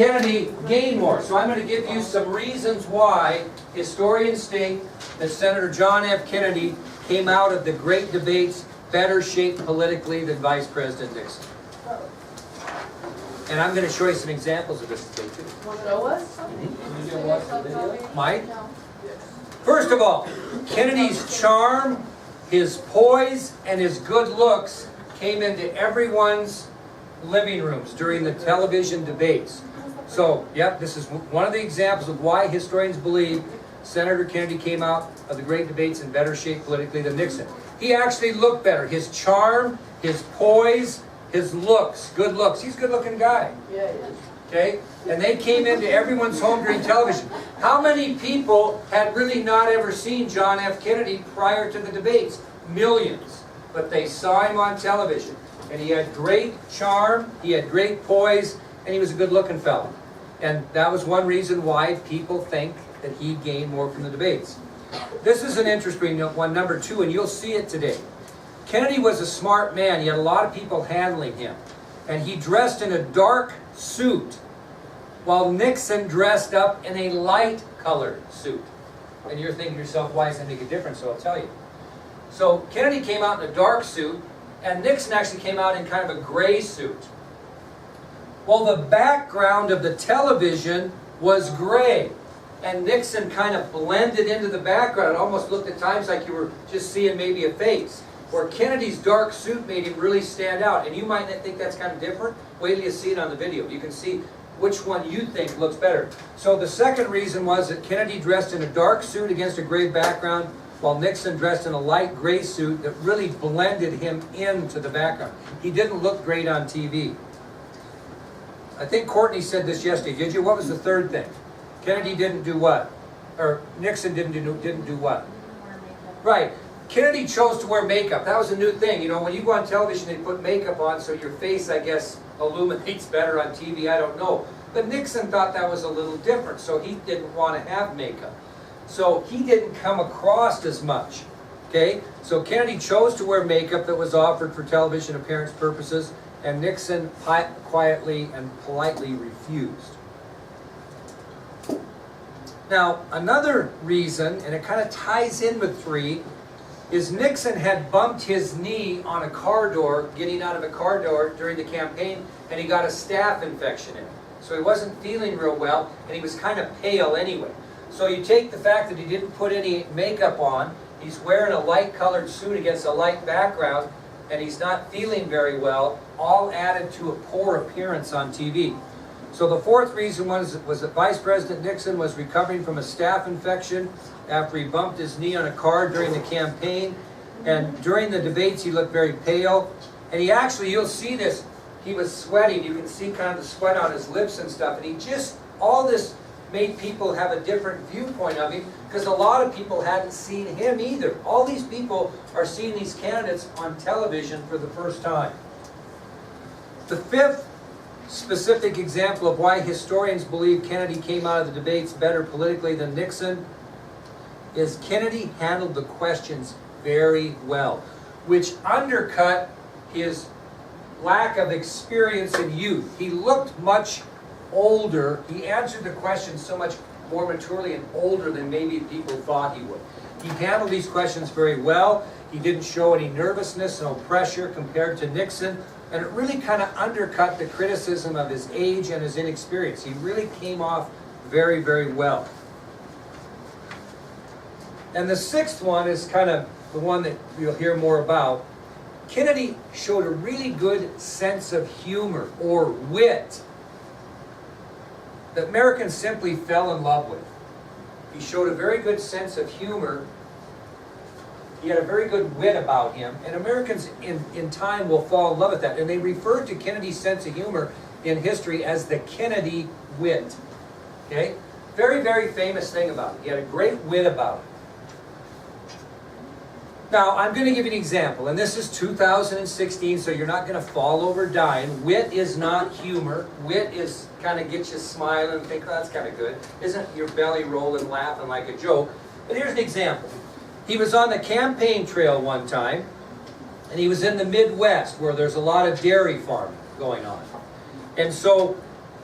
Kennedy gained more. So I'm going to give you some reasons why historians state that Senator John F. Kennedy came out of the great debates better shaped politically than Vice President Nixon. And I'm going to show you some examples of this today too. Show us? Can you watch the video? Mike? First of all, Kennedy's charm, his poise, and his good looks came into everyone's living rooms during the television debates. So, yep, this is one of the examples of why historians believe Senator Kennedy came out of the great debates in better shape politically than Nixon. He actually looked better. His charm, his poise, his looks, good looks. He's a good-looking guy. Yeah, he is. Okay? And they came into everyone's home during television. How many people had really not ever seen John F. Kennedy prior to the debates? Millions. But they saw him on television. And he had great charm, he had great poise, and he was a good-looking fellow. And that was one reason why people think that he gained more from the debates. This is an interesting one, number 2, and you'll see it today. Kennedy was a smart man. He had a lot of people handling him. And he dressed in a dark suit, while Nixon dressed up in a light-colored suit. And you're thinking to yourself, why does that make a difference? So I'll tell you. So Kennedy came out in a dark suit, and Nixon actually came out in kind of a gray suit. Well, the background of the television was gray, and Nixon kind of blended into the background. It almost looked at times like you were just seeing maybe a face. Where Kennedy's dark suit made him really stand out. And you might think that's kind of different. Wait till you see it on the video. You can see which one you think looks better. So the second reason was that Kennedy dressed in a dark suit against a gray background, while Nixon dressed in a light gray suit that really blended him into the background. He didn't look great on TV. I think Courtney said this yesterday. Did you? What was the third thing? Kennedy didn't do what? Or Nixon didn't do what? Right. Kennedy chose to wear makeup. That was a new thing. You know, when you go on television, they put makeup on so your face, I guess, illuminates better on TV. I don't know. But Nixon thought that was a little different, so he didn't want to have makeup. So he didn't come across as much. Okay? So Kennedy chose to wear makeup that was offered for television appearance purposes, and Nixon quietly and politely refused. Now, another reason, and it kind of ties in with 3, is Nixon had bumped his knee on a car door, getting out of a car door during the campaign, and he got a staph infection in it. So he wasn't feeling real well, and he was kind of pale anyway. So you take the fact that he didn't put any makeup on, he's wearing a light-colored suit against a light background, and he's not feeling very well, all added to a poor appearance on TV. So the fourth reason was that Vice President Nixon was recovering from a staph infection after he bumped his knee on a car during the campaign. And during the debates, he looked very pale. And he actually, you'll see this, he was sweating. You can see kind of the sweat on his lips and stuff. And he just, all this made people have a different viewpoint of him, because a lot of people hadn't seen him either. All these people are seeing these candidates on television for the first time. The fifth specific example of why historians believe Kennedy came out of the debates better politically than Nixon is Kennedy handled the questions very well, which undercut his lack of experience in youth. He looked much older. He answered the questions so much more maturely and older than maybe people thought he would. He handled these questions very well. He didn't show any nervousness, no pressure compared to Nixon. And it really kind of undercut the criticism of his age and his inexperience. He really came off very, very well. And the sixth one is kind of the one that you'll hear more about. Kennedy showed a really good sense of humor or wit that Americans simply fell in love with. He showed a very good sense of humor. He had a very good wit about him, and Americans in time will fall in love with that. And they referred to Kennedy's sense of humor in history as the Kennedy wit. Okay? Very, very famous thing about it. He had a great wit about it. Now, I'm going to give you an example, and this is 2016, so you're not going to fall over dying. Wit is not humor. Wit is kind of get you smiling and think, oh, that's kind of good. Isn't your belly rolling, laughing like a joke? But here's an example. He was on the campaign trail one time, and he was in the Midwest where there's a lot of dairy farming going on. And so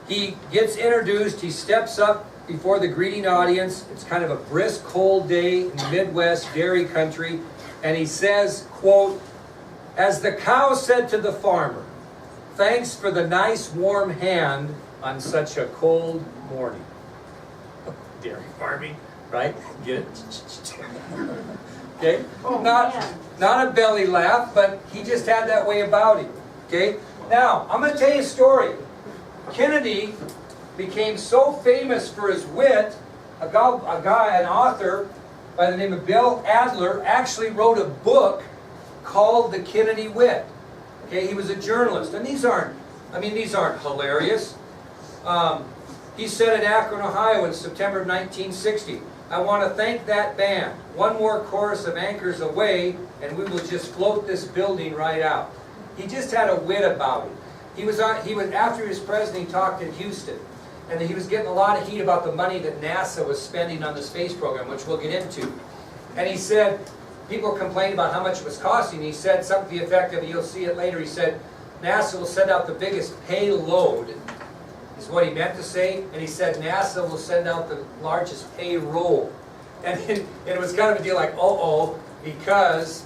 He gets introduced, he steps up before the greeting audience. It's kind of a brisk, cold day in the Midwest dairy country. And he says, quote, "As the cow said to the farmer, thanks for the nice warm hand on such a cold morning." Dairy farming, right? Get it? Okay? Not a belly laugh, but he just had that way about him. Okay? Now, I'm going to tell you a story. Kennedy became so famous for his wit, an author by the name of Bill Adler, actually wrote a book called The Kennedy Wit. Okay, he was a journalist, and these aren't hilarious. He said in Akron, Ohio in September of 1960, "I want to thank that band. One more chorus of Anchors Away, and we will just float this building right out." He just had a wit about him. After he was president, he talked in Houston, and he was getting a lot of heat about the money that NASA was spending on the space program, which we'll get into. And he said, people complained about how much it was costing. He said something to the effect of, you'll see it later, he said, NASA will send out the biggest payload, is what he meant to say, and he said NASA will send out the largest payroll. And it was kind of a deal like, uh-oh, because,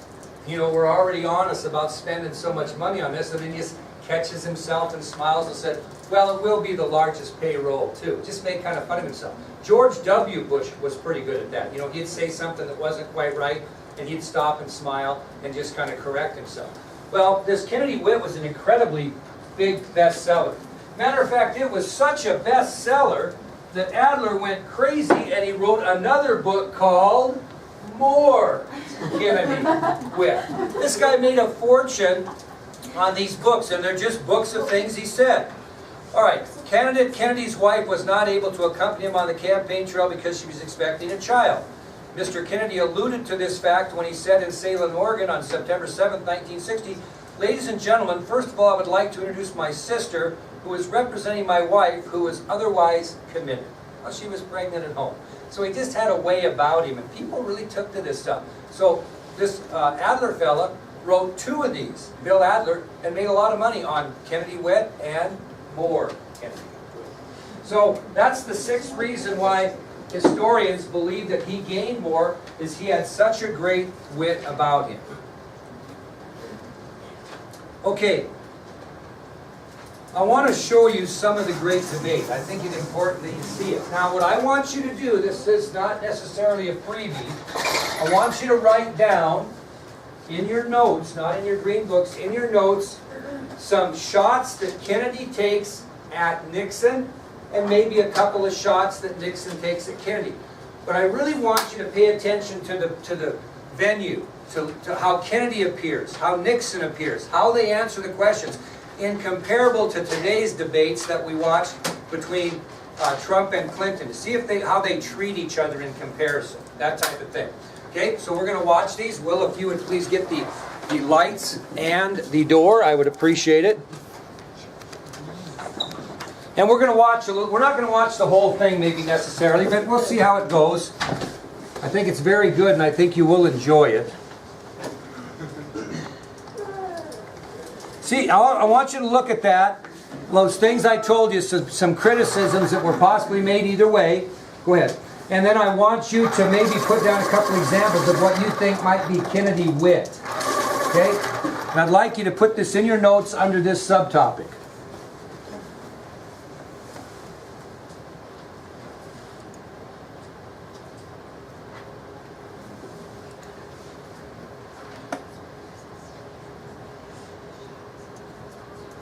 we're already honest about spending so much money on this, and then he just catches himself and smiles and said, well, it will be the largest payroll too. Just made kind of fun of himself. George W. Bush was pretty good at that. He'd say something that wasn't quite right, and he'd stop and smile and just kind of correct himself. Well, this Kennedy Wit was an incredibly big bestseller. Matter of fact, it was such a bestseller that Adler went crazy and he wrote another book called More Kennedy Wit. This guy made a fortune on these books, and they're just books of things he said. All right, candidate Kennedy's wife was not able to accompany him on the campaign trail because she was expecting a child. Mr. Kennedy alluded to this fact when he said in Salem, Oregon on September 7, 1960, "Ladies and gentlemen, first of all, I would like to introduce my sister, who is representing my wife, who is otherwise committed." Well, she was pregnant at home. So he just had a way about him, and people really took to this stuff. So this Adler fella wrote 2 of these, Bill Adler, and made a lot of money on Kennedy Wit and More Kennedy Wit. So that's the 6th reason why historians believe that he gained more, is he had such a great wit about him. Okay, I want to show you some of the great debate. I think it's important that you see it. Now, what I want you to do, this is not necessarily a freebie, I want you to write down in your notes, not in your green books, in your notes, some shots that Kennedy takes at Nixon, and maybe a couple of shots that Nixon takes at Kennedy. But I really want you to pay attention to the venue, to how Kennedy appears, how Nixon appears, how they answer the questions, in comparable to today's debates that we watch between Trump and Clinton, to see how they treat each other in comparison, that type of thing. Okay, so we're going to watch these. Will, if you would please get the lights and the door, I would appreciate it. And we're going to watch a little. We're not going to watch the whole thing, maybe necessarily, but we'll see how it goes. I think it's very good, and I think you will enjoy it. See, I want you to look at that. Those things I told you, some criticisms that were possibly made either way. Go ahead. And then I want you to maybe put down a couple examples of what you think might be Kennedy wit. Okay? And I'd like you to put this in your notes under this subtopic.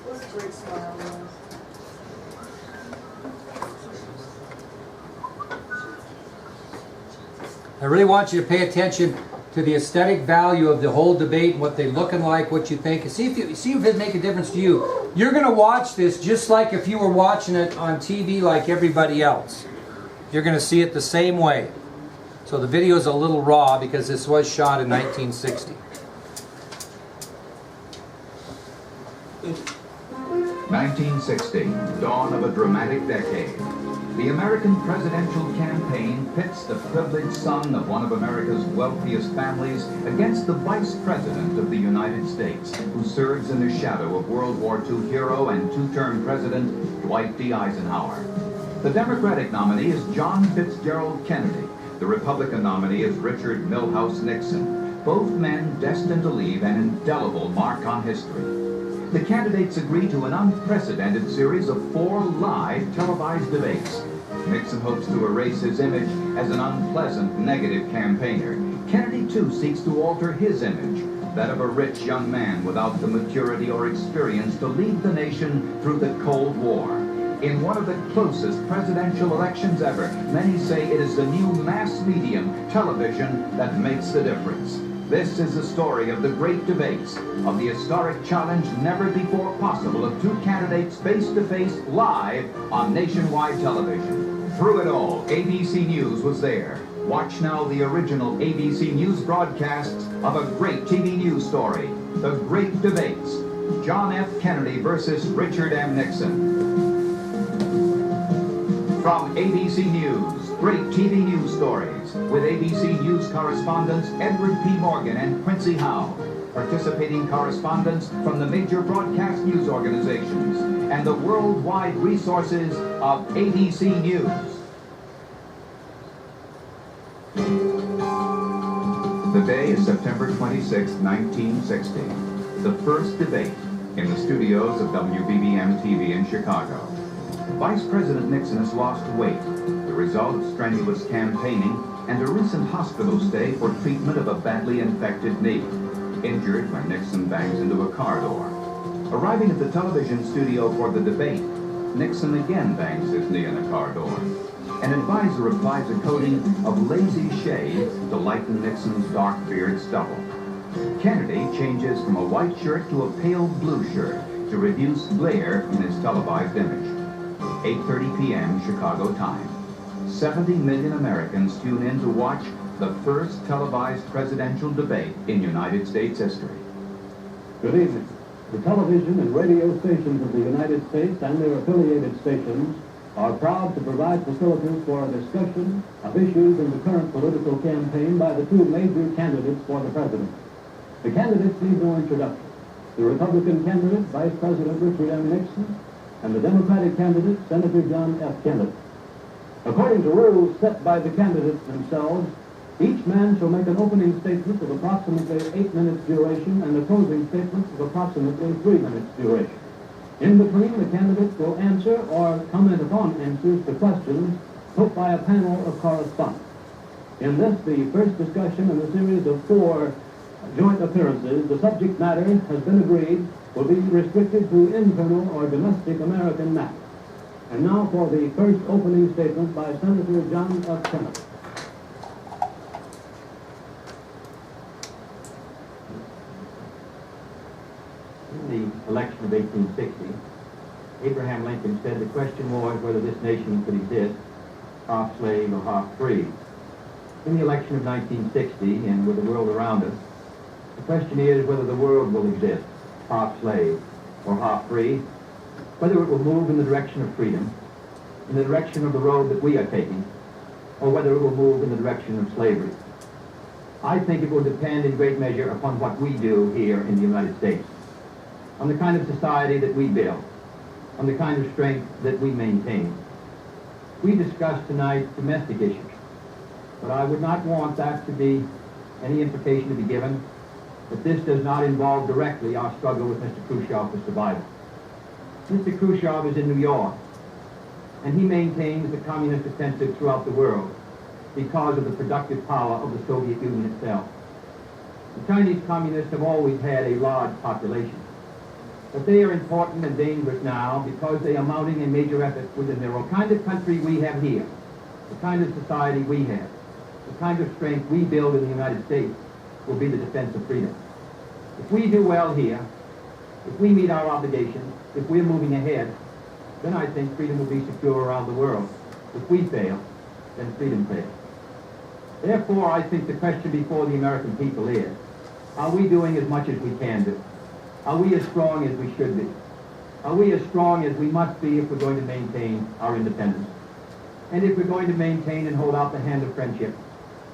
What's a great smile, Rose? I really want you to pay attention to the aesthetic value of the whole debate and what they're looking like, what you think, and see if it make a difference to you. You're going to watch this just like if you were watching it on TV like everybody else. You're going to see it the same way. So the video is a little raw because this was shot in 1960. 1960, dawn of a dramatic decade. The American presidential campaign pits the privileged son of one of America's wealthiest families against the vice president of the United States, who serves in the shadow of World War II hero and two-term president Dwight D. Eisenhower. The Democratic nominee is John Fitzgerald Kennedy. The Republican nominee is Richard Milhous Nixon, both men destined to leave an indelible mark on history. The candidates agreed to an unprecedented series of 4 live televised debates. Nixon hopes to erase his image as an unpleasant, negative campaigner. Kennedy, too, seeks to alter his image, that of a rich young man without the maturity or experience to lead the nation through the Cold War. In one of the closest presidential elections ever, many say it is the new mass medium, television, that makes the difference. This is the story of the great debates, of the historic challenge never before possible of 2 candidates face-to-face live on nationwide television. Through it all, ABC News was there. Watch now the original ABC News broadcasts of a great TV news story, The Great Debates, John F. Kennedy versus Richard M. Nixon. From ABC News, great TV news stories, with ABC News correspondents Edward P. Morgan and Quincy Howe, participating correspondents from the major broadcast news organizations, and the worldwide resources of ABC News. The day is September 26, 1960, the first debate in the studios of WBBM-TV in Chicago. Vice President Nixon has lost weight, the result of strenuous campaigning and a recent hospital stay for treatment of a badly infected knee, injured when Nixon bangs into a car door. Arriving at the television studio for the debate, Nixon again bangs his knee in a car door. An advisor applies a coating of lazy shade to lighten Nixon's dark beard stubble. Kennedy changes from a white shirt to a pale blue shirt to reduce glare in his televised image. 8:30 p.m. Chicago time. 70 million Americans tune in to watch the first televised presidential debate in United States history. Good evening. The television and radio stations of the United States and their affiliated stations are proud to provide facilities for a discussion of issues in the current political campaign by the 2 major candidates for the presidency. The candidates need no introduction. The Republican candidate, Vice President Richard M. Nixon, and the Democratic candidate, Senator John F. Kennedy. According to rules set by the candidates themselves, each man shall make an opening statement of approximately 8 minutes duration and a closing statement of approximately 3 minutes duration. In between, the candidates will answer or comment upon answers to questions put by a panel of correspondents. In this, the first discussion in a series of 4 joint appearances, the subject matter has been agreed will be restricted to internal or domestic American matters. And now for the first opening statement by Senator John F. Kennedy. In the election of 1860, Abraham Lincoln said the question was whether this nation could exist half slave or half free. In the election of 1960, and with the world around us, the question is whether the world will exist half slave or half free, whether it will move in the direction of freedom, in the direction of the road that we are taking, or whether it will move in the direction of slavery. I think it will depend in great measure upon what we do here in the United States, on the kind of society that we build, on the kind of strength that we maintain. We discussed tonight domestic issues, but I would not want that to be any implication to be given that this does not involve directly our struggle with Mr. Khrushchev for survival. Mr. Khrushchev is in New York, and he maintains the communist offensive throughout the world because of the productive power of the Soviet Union itself. The Chinese communists have always had a large population, but they are important and dangerous now because they are mounting a major effort within their own kind of country we have here, the kind of society we have, the kind of strength we build in the United States will be the defense of freedom. If we do well here, if we meet our obligations, if we're moving ahead, then I think freedom will be secure around the world. If we fail, then freedom fails. Therefore, I think the question before the American people is, are we doing as much as we can do? Are we as strong as we should be? Are we as strong as we must be if we're going to maintain our independence? and if we're going to maintain and hold out the hand of friendship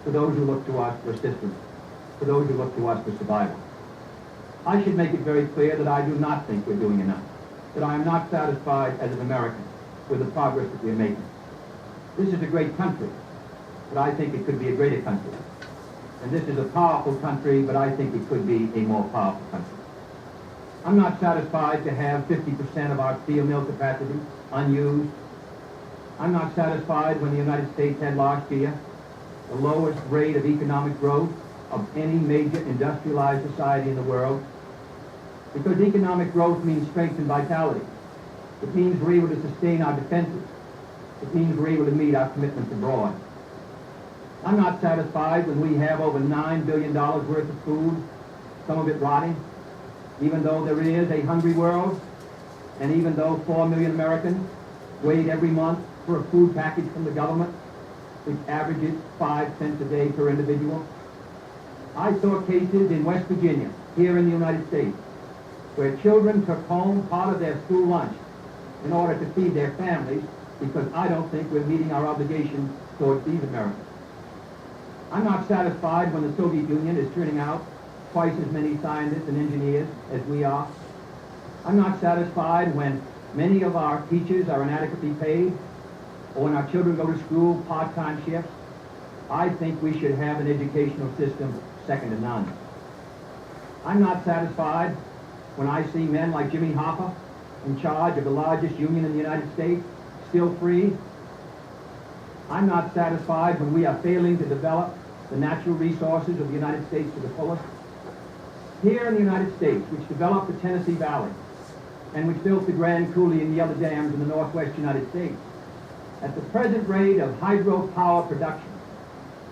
to those who look to us for assistance, to those who look to us for survival. I should make it very clear that I do not think we're doing enough, that I am not satisfied as an American with the progress that we're making. This is a great country, but I think it could be a greater country. And this is a powerful country, but I think it could be a more powerful country. I'm not satisfied to have 50% of our steel mill capacity unused. I'm not satisfied when the United States had last year the lowest rate of economic growth of any major industrialized society in the world, because economic growth means strength and vitality. It means we're able to sustain our defenses. It means we're able to meet our commitments abroad. I'm not satisfied when we have over $9 billion worth of food, some of it rotting, even though there is a hungry world, and even though 4 million Americans wait every month for a food package from the government, which averages 5 cents a day per individual. I saw cases in West Virginia, here in the United States, where children took home part of their school lunch in order to feed their families, because I don't think we're meeting our obligations towards these Americans. I'm not satisfied when the Soviet Union is turning out twice as many scientists and engineers as we are. I'm not satisfied when many of our teachers are inadequately paid, or when our children go to school part-time shifts. I think we should have an educational system second to none. I'm not satisfied when I see men like Jimmy Hoffa in charge of the largest union in the United States, still free. I'm not satisfied when we are failing to develop the natural resources of the United States to the fullest. Here in the United States, which developed the Tennessee Valley, and which built the Grand Coulee and the other dams in the northwest United States, at the present rate of hydropower production,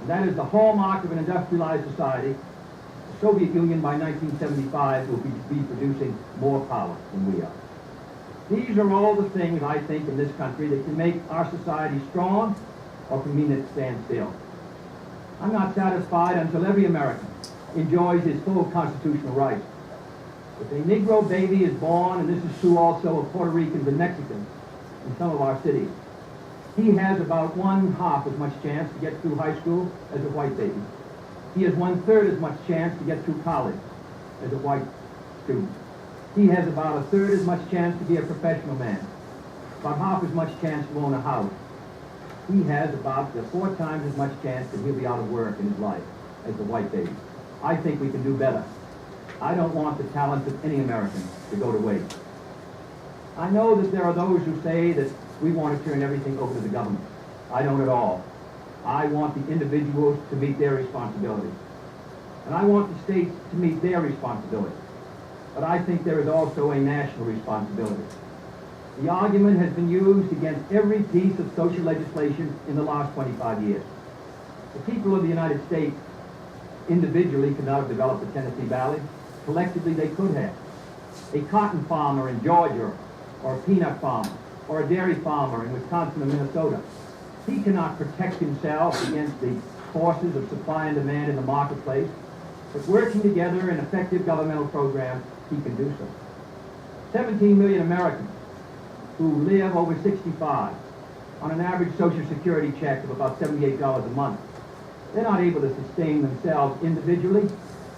and that is the hallmark of an industrialized society, the Soviet Union by 1975 will be producing more power than we are. These are all the things, I think, in this country that can make our society strong or can mean it stands still. I'm not satisfied until every American enjoys his full constitutional rights. If a Negro baby is born, and this is true also of Puerto Ricans and Mexicans in some of our cities, he has about 1/2 as much chance to get through high school as a white baby. He has 1/3 as much chance to get through college as a white student. He has about 1/3 as much chance to be a professional man, about 1/2 as much chance to own a house. He has about 4 times as much chance that he'll be out of work in his life as the white baby. I think we can do better. I don't want the talent of any American to go to waste. I know that there are those who say that we want to turn everything over to the government. I don't at all. I want the individuals to meet their responsibilities. And I want the states to meet their responsibilities. But I think there is also a national responsibility. The argument has been used against every piece of social legislation in the last 25 years. The people of the United States individually could not have developed the Tennessee Valley. Collectively, they could have. A cotton farmer in Georgia, or a peanut farmer, or a dairy farmer in Wisconsin or Minnesota, he cannot protect himself against the forces of supply and demand in the marketplace. But working together in effective governmental programs, he can do so. 17 million Americans who live over 65 on an average Social Security check of about $78 a month. They're not able to sustain themselves individually,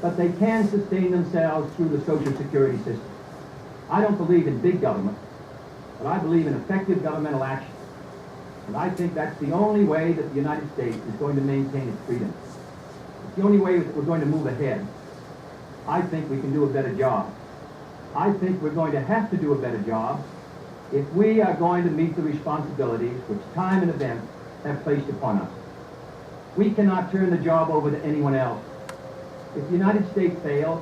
but they can sustain themselves through the Social Security system. I don't believe in big government, but I believe in effective governmental action. And I think that's the only way that the United States is going to maintain its freedom. It's the only way that we're going to move ahead. I think we can do a better job. I think we're going to have to do a better job if we are going to meet the responsibilities which time and events have placed upon us. We cannot turn the job over to anyone else. If the United States fails,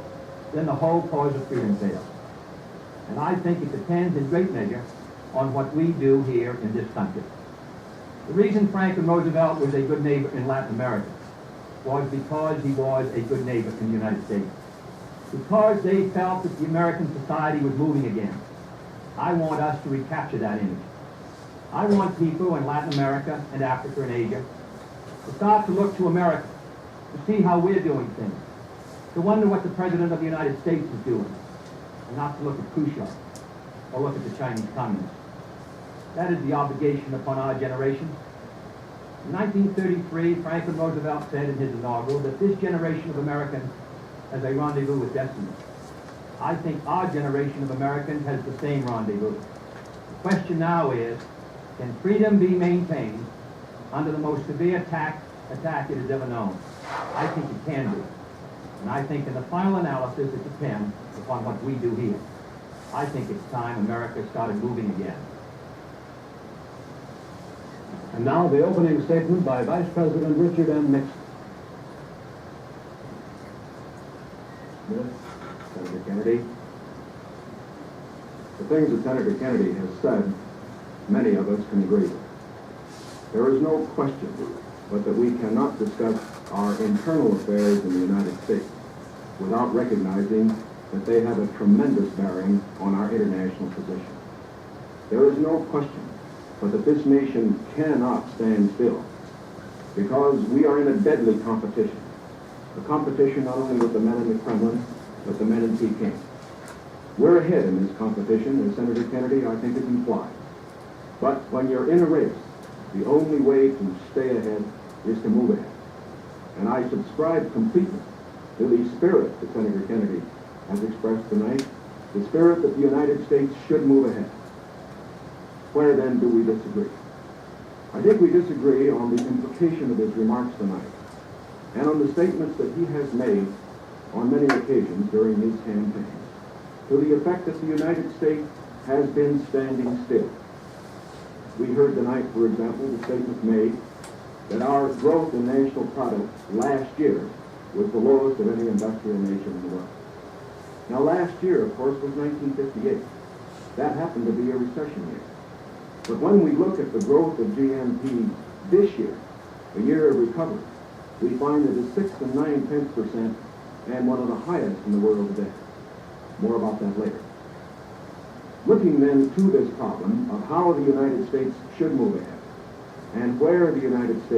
then the whole cause of freedom fails. And I think it depends in great measure on what we do here in this country. The reason Franklin Roosevelt was a good neighbor in Latin America was because he was a good neighbor in the United States. Because they felt that the American society was moving again. I want us to recapture that image. I want people in Latin America and Africa and Asia to start to look to America, to see how we're doing things, to wonder what the President of the United States is doing, and not to look at Khrushchev or look at the Chinese communists. That is the obligation upon our generation, In 1933, Franklin Roosevelt said in his inaugural that this generation of Americans has a rendezvous with destiny. I think our generation of Americans has the same rendezvous. The question now is, can freedom be maintained under the most severe attack it has ever known? I think it can be. And I think in the final analysis it depends upon what we do here. I think it's time America started moving again. And now the opening statement by Vice President Richard M. Nixon. Senator Kennedy. The things that Senator Kennedy has said, many of us can agree with. There is no question but that we cannot discuss our internal affairs in the United States without recognizing that they have a tremendous bearing on our international position. There is no question but that this nation cannot stand still because we are in a deadly competition. A competition not only with the men in the Kremlin, but the men in Peking. We're ahead in this competition, as Senator Kennedy, I think, has implied. But when you're in a race, the only way to stay ahead is to move ahead. And I subscribe completely to the spirit that Senator Kennedy has expressed tonight, the spirit that the United States should move ahead. Where then do we disagree? I think we disagree on the implication of his remarks tonight and on the statements that he has made on many occasions during his campaign to the effect that the United States has been standing still. We heard tonight, for example, the statement made that our growth in national product last year was the lowest of any industrial nation in the world. Now last year, of course, was 1958. That happened to be a recession year. But when we look at the growth of GNP this year, a year of recovery, we find that it's 6 9/10% and one of the highest in the world today. More about that later. Looking then to this problem of how the United States should move ahead and where the United States